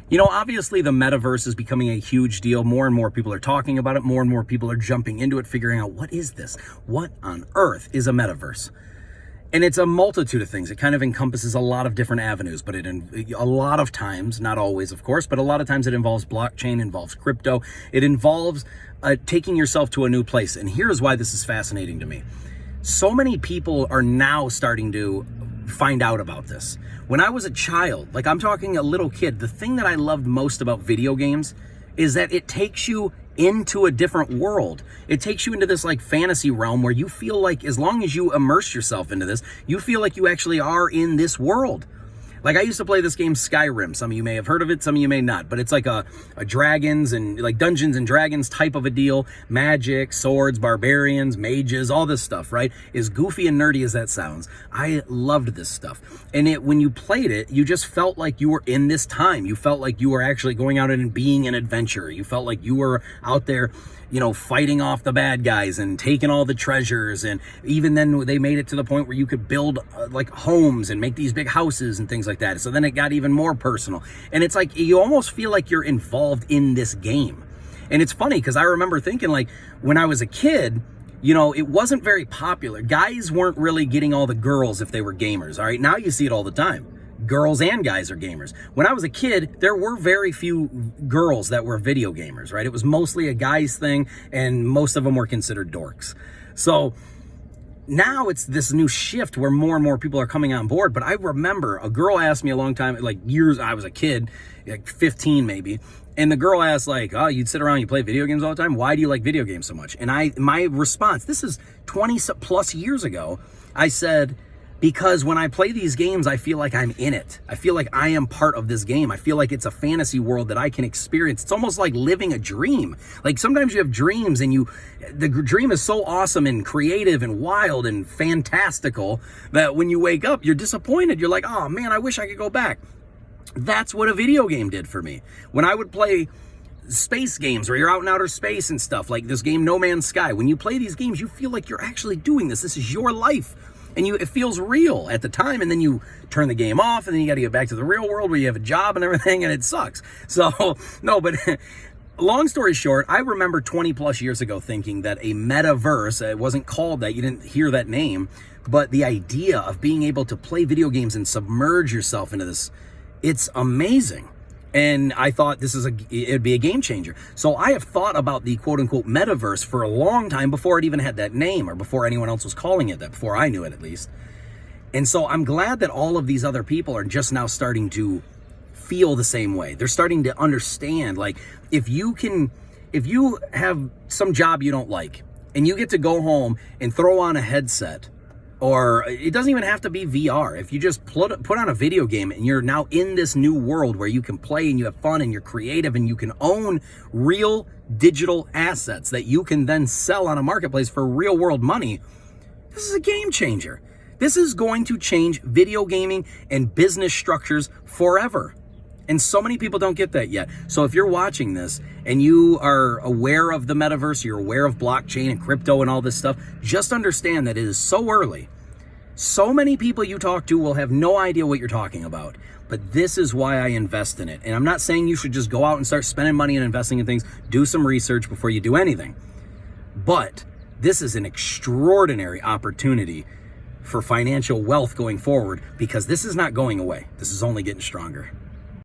You know, obviously the metaverse is becoming a huge deal. More and more people are talking about it. More and more people are jumping into it, figuring out what is this? What on earth is a metaverse? And it's a multitude of things. It kind of encompasses a lot of different avenues, but a lot of times, not always, of course, but a lot of times it involves blockchain, involves crypto. It involves taking yourself to a new place. And here's why this is fascinating to me. So many people are now starting to find out about this. When I was a child, like I'm talking a little kid, the thing that I loved most about video games is that it takes you into a different world. It takes you into this like fantasy realm where you feel like as long as you immerse yourself into this, you feel like you actually are in this world. Like I used to play this game Skyrim. Some of you may have heard of it, some of you may not, but it's like a dragons and like Dungeons and Dragons type of a deal. Magic, swords, barbarians, mages, all this stuff, right? As goofy and nerdy as that sounds, I loved this stuff. And when you played it, you just felt like you were in this time. You felt like you were actually going out and being an adventurer. You felt like you were out there, you know, fighting off the bad guys and taking all the treasures. And even then they made it to the point where you could build like homes and make these big houses and things like that. So then it got even more personal. And it's like, you almost feel like you're involved in this game. And it's funny because I remember thinking like when I was a kid, you know, it wasn't very popular. Guys weren't really getting all the girls if they were gamers. All right. Now you see it all the time. Girls and guys are gamers. When I was a kid, there were very few girls that were video gamers, right? It was mostly a guy's thing, and most of them were considered dorks. So now it's this new shift where more and more people are coming on board. But I remember a girl asked me a long time, like years, I was a kid, like 15 maybe, and the girl asked like, oh, you'd sit around, you play video games all the time? Why do you like video games so much? And my response, this is 20 plus years ago, I said, because when I play these games, I feel like I'm in it. I feel like I am part of this game. I feel like it's a fantasy world that I can experience. It's almost like living a dream. Like sometimes you have dreams and the dream is so awesome and creative and wild and fantastical that when you wake up, you're disappointed. You're like, oh man, I wish I could go back. That's what a video game did for me. When I would play space games where you're out in outer space and stuff, like this game No Man's Sky, when you play these games, you feel like you're actually doing this. This is your life. And it feels real at the time, and then you turn the game off, and then you got to get back to the real world where you have a job and everything, and it sucks. So, no, but long story short, I remember 20 plus years ago thinking that a metaverse, it wasn't called that, you didn't hear that name, but the idea of being able to play video games and submerge yourself into this, it's amazing. And I thought it'd be a game changer. So I have thought about the quote unquote metaverse for a long time before it even had that name or before anyone else was calling it that, before I knew it at least. And so I'm glad that all of these other people are just now starting to feel the same way. They're starting to understand, like, if you have some job you don't like and you get to go home and throw on a headset, or it doesn't even have to be VR. If you just put on a video game and you're now in this new world where you can play and you have fun and you're creative and you can own real digital assets that you can then sell on a marketplace for real world money, this is a game changer. This is going to change video gaming and business structures forever. And so many people don't get that yet. So if you're watching this and you are aware of the metaverse, you're aware of blockchain and crypto and all this stuff, just understand that it is so early. So many people you talk to will have no idea what you're talking about. But this is why I invest in it. And I'm not saying you should just go out and start spending money and investing in things. Do some research before you do anything. But this is an extraordinary opportunity for financial wealth going forward, because this is not going away. This is only getting stronger.